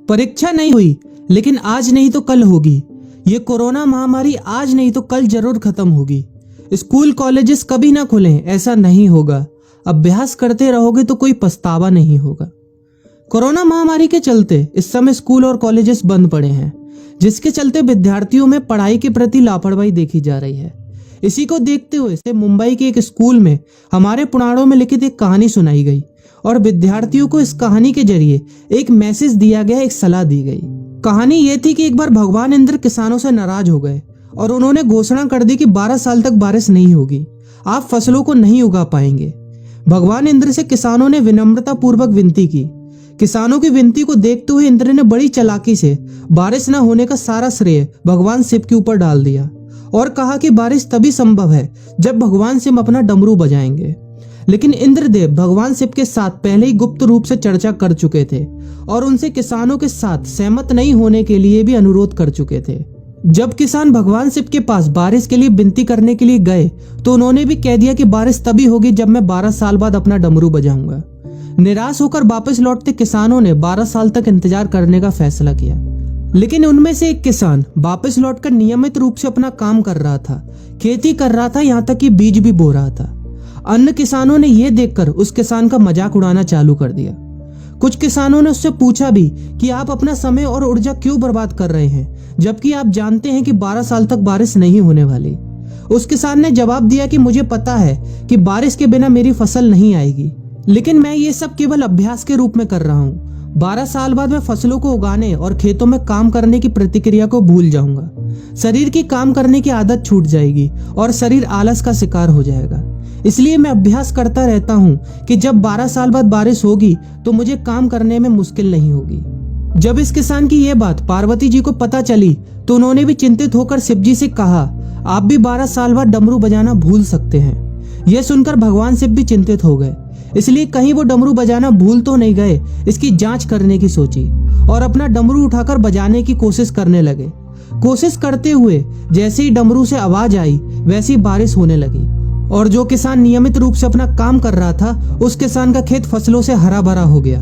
परीक्षा नहीं हुई, लेकिन आज नहीं तो कल होगी। ये कोरोना महामारी आज नहीं तो कल जरूर खत्म होगी। स्कूल कॉलेजेस कभी ना खुलें, ऐसा नहीं होगा। अभ्यास करते रहोगे तो कोई पछतावा नहीं होगा। कोरोना महामारी के चलते इस समय स्कूल और कॉलेजेस बंद पड़े हैं, जिसके चलते विद्यार्थियों में पढ़ाई के प्रति लापरवाही देखी जा रही है। इसी को देखते हुए मुंबई के एक स्कूल में हमारे पुराणों में लिखित एक कहानी सुनाई गई और विद्यार्थियों को इस कहानी के जरिए एक मैसेज दिया गया, एक सलाह दी गई। कहानी ये थी कि एक बार भगवान इंद्र किसानों से नाराज हो गए और उन्होंने घोषणा कर दी कि 12 साल तक बारिश नहीं होगी, आप फसलों को नहीं उगा पाएंगे। भगवान इंद्र से किसानों ने विनम्रता पूर्वक विनती की। किसानों की विनती को देखते हुए इंद्र ने बड़ी चालाकी से बारिश न होने का सारा श्रेय भगवान शिव के ऊपर डाल दिया और कहा कि बारिश तभी संभव है जब भगवान शिव अपना डमरू बजाएंगे। लेकिन इंद्रदेव भगवान शिव के साथ पहले ही गुप्त रूप से चर्चा कर चुके थे और उनसे किसानों के साथ सहमत नहीं होने के लिए भी अनुरोध कर चुके थे। जब किसान भगवान शिव के पास बारिश के लिए विनती करने के लिए गए तो उन्होंने भी कह दिया कि बारिश तभी होगी जब मैं 12 साल बाद अपना डमरू बजाऊंगा। निराश होकर वापस लौटते किसानों ने 12 साल तक इंतजार करने का फैसला किया। लेकिन उनमें से एक किसान वापस लौटकर नियमित रूप से अपना काम कर रहा था, खेती कर रहा था, यहाँ तक कि बीज भी बो रहा था। अन्य किसानों ने यह देखकर उस किसान का मजाक उड़ाना चालू कर दिया। कुछ किसानों ने उससे पूछा भी कि आप अपना समय और ऊर्जा क्यों बर्बाद कर रहे हैं, जबकि आप जानते हैं कि 12 साल तक बारिश नहीं होने वाली। उस किसान ने जवाब दिया कि मुझे पता है कि बारिश के बिना मेरी फसल नहीं आएगी, लेकिन मैं ये सब केवल अभ्यास के रूप में कर रहा हूँ। 12 साल बाद मैं फसलों को उगाने और खेतों में काम करने की प्रतिक्रिया को भूल जाऊंगा। शरीर की काम करने की आदत छूट जाएगी और शरीर आलस का शिकार हो जाएगा। इसलिए मैं अभ्यास करता रहता हूँ कि जब 12 साल बाद बारिश होगी तो मुझे काम करने में मुश्किल नहीं होगी। जब इस किसान की यह बात पार्वती जी को पता चली तो उन्होंने भी चिंतित होकर शिव जी से कहा, आप भी 12 साल बाद डमरू बजाना भूल सकते हैं। यह सुनकर भगवान शिव भी चिंतित हो गए, इसलिए कहीं वो डमरू बजाना भूल तो नहीं गए, इसकी जांच करने की सोची और अपना डमरू उठाकर बजाने की कोशिश करने लगे। कोशिश करते हुए जैसे ही डमरू से आवाज आई वैसी बारिश होने लगी और जो किसान नियमित रूप से अपना काम कर रहा था उस किसान का खेत फसलों से हरा भरा हो गया।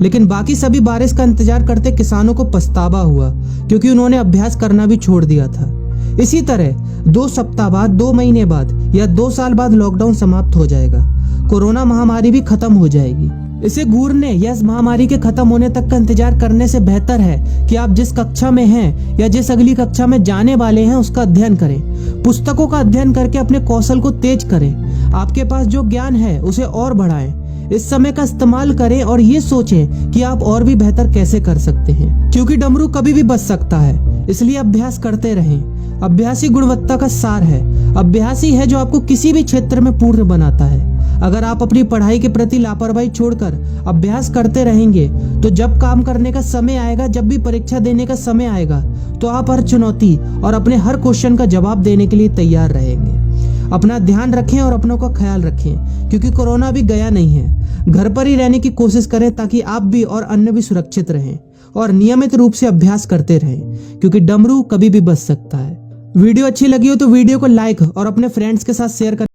लेकिन बाकी सभी बारिश का इंतजार करते किसानों को पछतावा हुआ, क्योंकि उन्होंने अभ्यास करना भी छोड़ दिया था। इसी तरह 2 सप्ताह बाद, 2 महीने बाद या 2 साल बाद लॉकडाउन समाप्त हो जाएगा। कोरोना महामारी भी खत्म हो जाएगी। इसे घूरने या इस महामारी के खत्म होने तक का इंतजार करने से बेहतर है कि आप जिस कक्षा में हैं या जिस अगली कक्षा में जाने वाले हैं उसका अध्ययन करें। पुस्तकों का अध्ययन करके अपने कौशल को तेज करें। आपके पास जो ज्ञान है उसे और बढ़ाएं। इस समय का इस्तेमाल करें और ये सोचें कि आप और भी बेहतर कैसे कर सकते हैं, क्योंकि डमरू कभी भी बच सकता है। इसलिए अभ्यास करते रहें। अभ्यास ही गुणवत्ता का सार है। अभ्यास ही है जो आपको किसी भी क्षेत्र में पूर्ण बनाता है। अगर आप अपनी पढ़ाई के प्रति लापरवाही छोड़कर अभ्यास करते रहेंगे तो जब काम करने का समय आएगा, जब भी परीक्षा देने का समय आएगा, तो आप हर चुनौती और अपने हर क्वेश्चन का जवाब देने के लिए तैयार रहेंगे। अपना ध्यान रखें और अपनों का ख्याल रखें, क्योंकि कोरोना अभी गया नहीं है। घर पर ही रहने की कोशिश करें ताकि आप भी और अन्य भी सुरक्षित रहें और नियमित रूप से अभ्यास करते रहें, क्योंकि डमरू कभी भी बच सकता है। वीडियो अच्छी लगी हो तो वीडियो को लाइक और अपने फ्रेंड्स के साथ शेयर करें।